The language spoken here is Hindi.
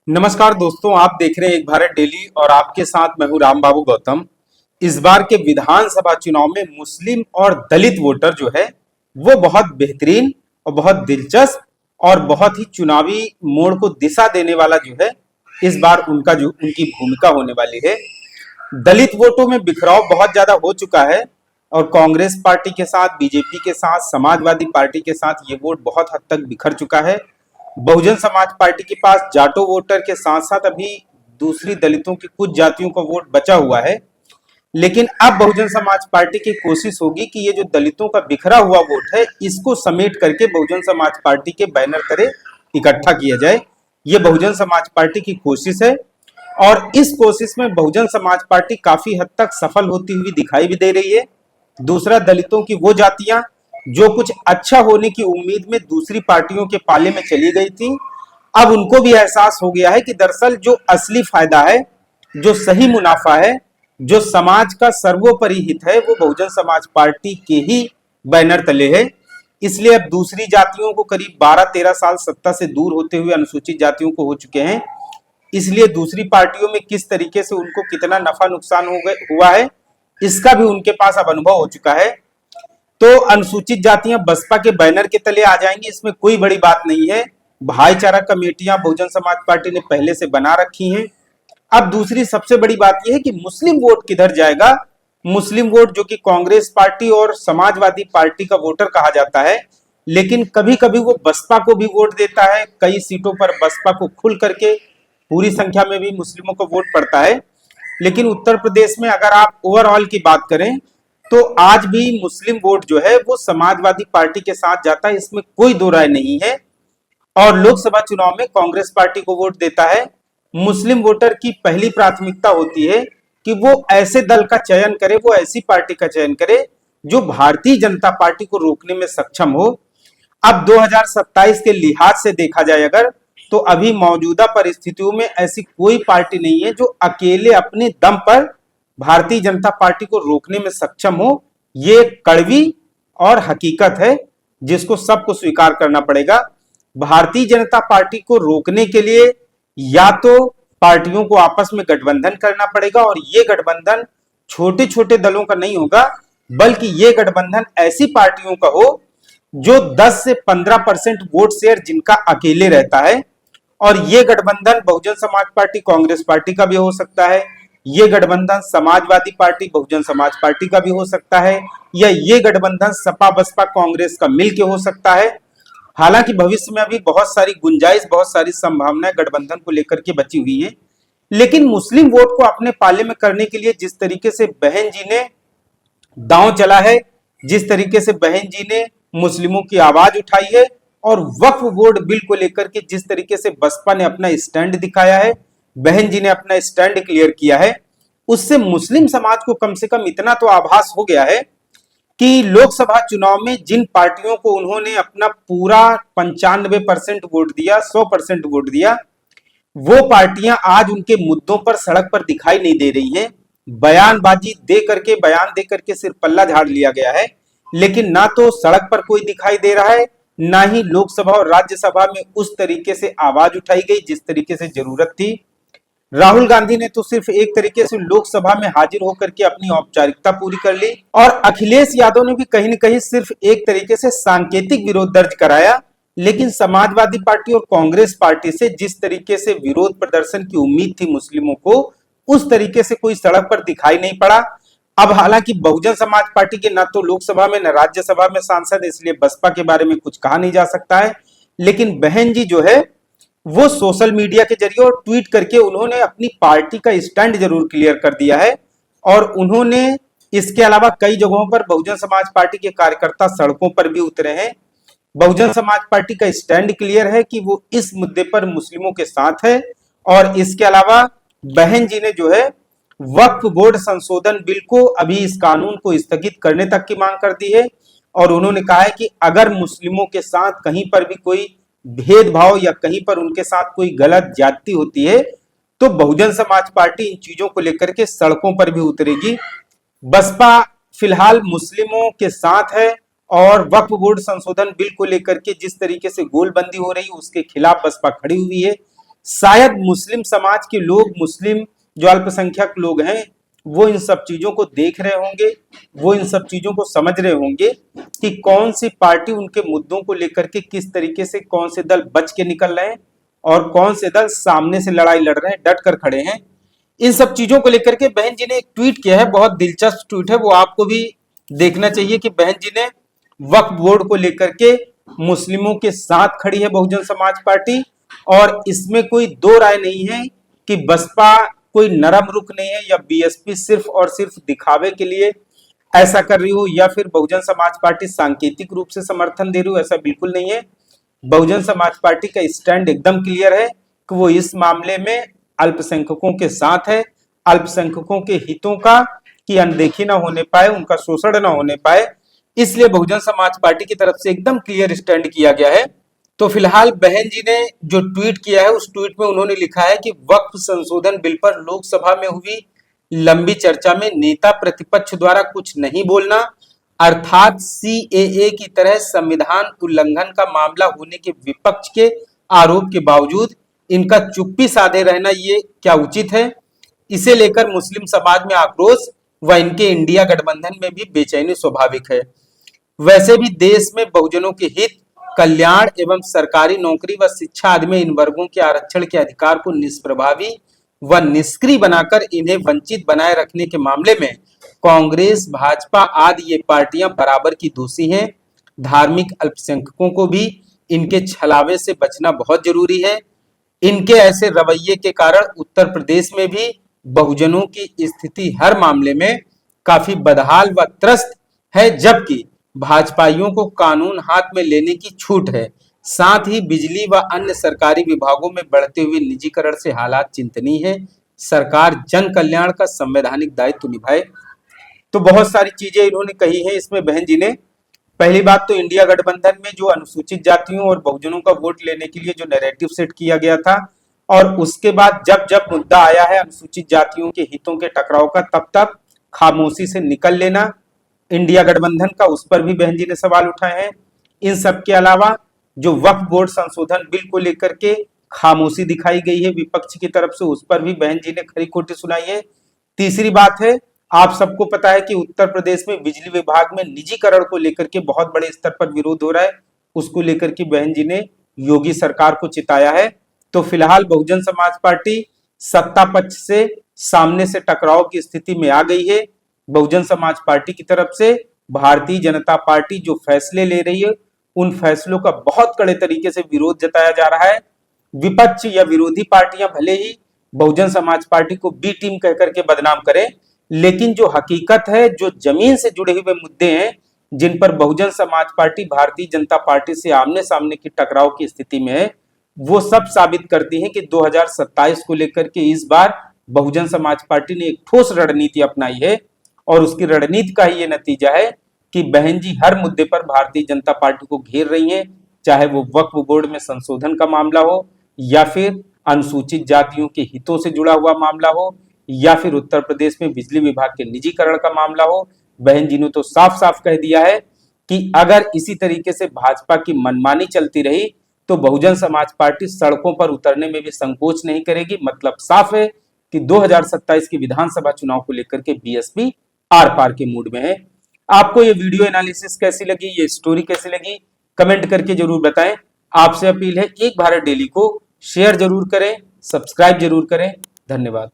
नमस्कार दोस्तों, आप देख रहे हैं एक भारत डेली और आपके साथ मैं हूं राम बाबू गौतम। इस बार के विधानसभा चुनाव में मुस्लिम और दलित वोटर जो है वो बहुत बेहतरीन और बहुत दिलचस्प और बहुत ही चुनावी मोड़ को दिशा देने वाला जो है इस बार उनका जो उनकी भूमिका होने वाली है। दलित वोटों में बिखराव बहुत ज्यादा हो चुका है और कांग्रेस पार्टी के साथ, बीजेपी के साथ, समाजवादी पार्टी के साथ ये वोट बहुत हद तक बिखर चुका है। बहुजन समाज पार्टी के पास जाटो वोटर के साथ साथ अभी दूसरी दलितों की कुछ जातियों का वोट बचा हुआ है। लेकिन अब बहुजन समाज पार्टी की कोशिश होगी कि ये जो दलितों का बिखरा हुआ वोट है इसको समेट करके बहुजन समाज पार्टी के बैनर तले इकट्ठा किया जाए। ये बहुजन समाज पार्टी की कोशिश है और इस कोशिश में बहुजन समाज पार्टी काफी हद तक सफल होती हुई दिखाई भी दे रही है। दूसरा, दलितों की वो जातियां जो कुछ अच्छा होने की उम्मीद में दूसरी पार्टियों के पाले में चली गई थी, अब उनको भी एहसास हो गया है कि दरअसल जो असली फायदा है, जो सही मुनाफा है, जो समाज का सर्वोपरि हित है, वो बहुजन समाज पार्टी के ही बैनर तले है। इसलिए अब दूसरी जातियों को करीब 12-13 साल सत्ता से दूर होते हुए अनुसूचित जातियों को हो चुके हैं। इसलिए दूसरी पार्टियों में किस तरीके से उनको कितना नफा नुकसान हुआ है इसका भी उनके पास अब अनुभव हो चुका है। तो अनुसूचित जातियां बसपा के बैनर के तले आ जाएंगी, इसमें कोई बड़ी बात नहीं है। भाईचारा कमेटियां बहुजन समाज पार्टी ने पहले से बना रखी हैं। अब दूसरी सबसे बड़ी बात यह है कि मुस्लिम वोट किधर जाएगा। मुस्लिम वोट जो कि कांग्रेस पार्टी और समाजवादी पार्टी का वोटर कहा जाता है, लेकिन कभी कभी वो बसपा को भी वोट देता है। कई सीटों पर बसपा को खुल करके पूरी संख्या में भी मुस्लिमों को वोट पड़ता है। लेकिन उत्तर प्रदेश में अगर आप ओवरऑल की बात करें तो आज भी मुस्लिम वोट जो है वो समाजवादी पार्टी के साथ जाता है, इसमें कोई दो राय नहीं है। और लोकसभा चुनाव में कांग्रेस पार्टी को वोट देता है। मुस्लिम वोटर की पहली प्राथमिकता होती है कि वो ऐसे दल का चयन करे, वो ऐसी पार्टी का चयन करे जो भारतीय जनता पार्टी को रोकने में सक्षम हो। अब 2027 के लिहाज से देखा जाए अगर, तो अभी मौजूदा परिस्थितियों में ऐसी कोई पार्टी नहीं है जो अकेले अपने दम पर भारतीय जनता पार्टी को रोकने में सक्षम हो। ये कड़वी और हकीकत है जिसको सबको स्वीकार करना पड़ेगा। भारतीय जनता पार्टी को रोकने के लिए या तो पार्टियों को आपस में गठबंधन करना पड़ेगा, और ये गठबंधन छोटे छोटे दलों का नहीं होगा, बल्कि ये गठबंधन ऐसी पार्टियों का हो जो 10 से 15% वोट शेयर जिनका अकेले रहता है। और ये गठबंधन बहुजन समाज पार्टी कांग्रेस पार्टी का भी हो सकता है, ये गठबंधन समाजवादी पार्टी बहुजन समाज पार्टी का भी हो सकता है, या ये गठबंधन सपा बसपा कांग्रेस का मिलके हो सकता है। हालांकि भविष्य में अभी बहुत सारी गुंजाइश, बहुत सारी संभावनाएं गठबंधन को लेकर के बची हुई हैं। लेकिन मुस्लिम वोट को अपने पाले में करने के लिए जिस तरीके से बहन जी ने दांव चला है, जिस तरीके से बहन जी ने मुस्लिमों की आवाज उठाई है, और वक्फ बोर्ड बिल को लेकर के जिस तरीके से बसपा ने अपना स्टैंड दिखाया है, बहन जी ने अपना स्टैंड क्लियर किया है, उससे मुस्लिम समाज को कम से कम इतना तो आभास हो गया है कि लोकसभा चुनाव में जिन पार्टियों को उन्होंने अपना पूरा 95% वोट दिया, 100% वोट दिया, वो पार्टियां आज उनके मुद्दों पर सड़क पर दिखाई नहीं दे रही हैं। बयान दे करके सिर्फ पल्ला झाड़ लिया गया है, लेकिन ना तो सड़क पर कोई दिखाई दे रहा है, ना ही लोकसभा और राज्यसभा में उस तरीके से आवाज उठाई गई जिस तरीके से जरूरत थी। राहुल गांधी ने तो सिर्फ एक तरीके से लोकसभा में हाजिर होकर के अपनी औपचारिकता पूरी कर ली, और अखिलेश यादव ने भी कहीं न कहीं सिर्फ एक तरीके से सांकेतिक विरोध दर्ज कराया। लेकिन समाजवादी पार्टी और कांग्रेस पार्टी से जिस तरीके से विरोध प्रदर्शन की उम्मीद थी मुस्लिमों को, उस तरीके से कोई सड़क पर दिखाई नहीं पड़ा। अब हालांकि बहुजन समाज पार्टी के न तो लोकसभा में न राज्यसभा में सांसद, इसलिए बसपा के बारे में कुछ कहा नहीं जा सकता है। लेकिन बहन जी जो है वो सोशल मीडिया के जरिए और ट्वीट करके उन्होंने अपनी पार्टी का स्टैंड जरूर क्लियर कर दिया है, और उन्होंने इसके अलावा कई जगहों पर बहुजन समाज पार्टी के कार्यकर्ता सड़कों पर भी उतरे हैं। बहुजन समाज पार्टी का स्टैंड क्लियर है कि वो इस मुद्दे पर मुस्लिमों के साथ है। और इसके अलावा बहन जी ने जो है वक्फ बोर्ड संशोधन बिल को, अभी इस कानून को स्थगित करने तक की मांग कर दी है, और उन्होंने कहा है कि अगर मुस्लिमों के साथ कहीं पर भी कोई भेदभाव या कहीं पर उनके साथ कोई गलत ज्यादती होती है तो बहुजन समाज पार्टी इन चीजों को लेकर के सड़कों पर भी उतरेगी। बसपा फिलहाल मुस्लिमों के साथ है, और वक्फ बोर्ड संशोधन बिल को लेकर के जिस तरीके से गोलबंदी हो रही है उसके खिलाफ बसपा खड़ी हुई है। शायद मुस्लिम समाज के लोग, मुस्लिम जो अल्पसंख्यक लोग हैं, वो इन सब चीजों को देख रहे होंगे, वो इन सब चीजों को समझ रहे होंगे कि कौन सी पार्टी उनके मुद्दों को लेकर के किस तरीके से, कौन से दल बच के निकल रहे हैं और कौन से दल सामने से लड़ाई लड़ रहे हैं, डट कर खड़े हैं। इन सब चीजों को लेकर के बहन जी ने एक ट्वीट किया है, बहुत दिलचस्प ट्वीट है, वो आपको भी देखना चाहिए कि बहन जी ने वक्फ बोर्ड को लेकर के मुस्लिमों के साथ खड़ी है बहुजन समाज पार्टी, और इसमें कोई दो राय नहीं है कि बसपा कोई नरम रुख नहीं है या बीएसपी सिर्फ और सिर्फ दिखावे के लिए ऐसा कर रही हो या फिर बहुजन समाज पार्टी सांकेतिक रूप से समर्थन दे रही हो, ऐसा बिल्कुल नहीं है। बहुजन समाज पार्टी का स्टैंड एकदम क्लियर है कि वो इस मामले में अल्पसंख्यकों के साथ है, अल्पसंख्यकों के हितों का की अनदेखी ना होने पाए, उनका शोषण ना होने पाए, इसलिए बहुजन समाज पार्टी की तरफ से एकदम क्लियर स्टैंड किया गया है। तो फिलहाल बहन जी ने जो ट्वीट किया है, उस ट्वीट में उन्होंने लिखा है कि वक्फ संशोधन बिल पर लोकसभा में हुई लंबी चर्चा में नेता प्रतिपक्ष द्वारा कुछ नहीं बोलना, अर्थात सीएए की तरह संविधान उल्लंघन का मामला होने के विपक्ष के आरोप के बावजूद इनका चुप्पी साधे रहना ये क्या उचित है। इसे लेकर मुस्लिम समाज में आक्रोश व इनके इंडिया गठबंधन में भी बेचैनी स्वाभाविक है। वैसे भी देश में बहुजनों के हित, कल्याण एवं सरकारी नौकरी व शिक्षा आदि में इन वर्गों के आरक्षण के अधिकार को निष्प्रभावी व निष्क्रिय बनाकर इन्हें वंचित बनाए रखने के मामले में कांग्रेस, भाजपा आदि ये पार्टियां बराबर की दोषी हैं। धार्मिक अल्पसंख्यकों को भी इनके छलावे से बचना बहुत जरूरी है। इनके ऐसे रवैये के कारण उत्तर प्रदेश में भी बहुजनों की स्थिति हर मामले में काफी बदहाल व त्रस्त है, जबकि भाजपाइयों को कानून हाथ में लेने की छूट है। साथ ही बिजली व अन्य सरकारी विभागों में बढ़ते हुए निजीकरण से हालात चिंतनीय है। सरकार जन कल्याण का संवैधानिक दायित्व निभाए। तो बहुत सारी चीजें इन्होंने कही है इसमें बहन जी ने। पहली बात तो इंडिया गठबंधन में जो अनुसूचित जातियों और बहुजनों का वोट लेने के लिए जो नैरेटिव सेट किया गया था, और उसके बाद जब जब मुद्दा आया है अनुसूचित जातियों के हितों के टकराव का, तब तक खामोशी से निकल लेना इंडिया गठबंधन का, उस पर भी बहन जी ने सवाल उठाए हैं। इन सब के अलावा जो वक्फ बोर्ड संशोधन बिल को लेकर के खामोशी दिखाई गई है विपक्ष की तरफ से, उस पर भी बहन जी ने खरी खोटी सुनाई है। तीसरी बात है, आप सबको पता है कि उत्तर प्रदेश में बिजली विभाग में निजीकरण को लेकर के बहुत बड़े स्तर पर विरोध हो रहा है, उसको लेकर के बहन जी ने योगी सरकार को चिताया है। तो फिलहाल बहुजन समाज पार्टी सत्ता पक्ष से सामने से टकराव की स्थिति में आ गई है। बहुजन समाज पार्टी की तरफ से भारतीय जनता पार्टी जो फैसले ले रही है, उन फैसलों का बहुत कड़े तरीके से विरोध जताया जा रहा है। विपक्ष या विरोधी पार्टियां भले ही बहुजन समाज पार्टी को बी टीम कहकर के बदनाम करें, लेकिन जो हकीकत है, जो जमीन से जुड़े हुए मुद्दे हैं, जिन पर बहुजन समाज पार्टी भारतीय जनता पार्टी से आमने सामने की टकराव की स्थिति में है, वो सब साबित करती हैं कि 2027 को लेकर के इस बार बहुजन समाज पार्टी ने एक ठोस रणनीति अपनाई है, और उसकी रणनीति का ही ये नतीजा है कि बहन जी हर मुद्दे पर भारतीय जनता पार्टी को घेर रही हैं, चाहे वो वक्फ बोर्ड में संशोधन का मामला हो, या फिर अनुसूचित जातियों के हितों से जुड़ा हुआ मामला हो, या फिर उत्तर प्रदेश में बिजली विभाग के निजीकरण का मामला हो। बहन जी ने तो साफ साफ कह दिया है कि अगर इसी तरीके से भाजपा की मनमानी चलती रही तो बहुजन समाज पार्टी सड़कों पर उतरने में भी संकोच नहीं करेगी। मतलब साफ है कि 2027 की विधानसभा चुनाव को लेकर के बीएसपी आर पार के मूड में है। आपको ये वीडियो एनालिसिस कैसी लगी, ये स्टोरी कैसी लगी, कमेंट करके जरूर बताएं। आपसे अपील है, एक भारत डेली को शेयर जरूर करें, सब्सक्राइब जरूर करें। धन्यवाद।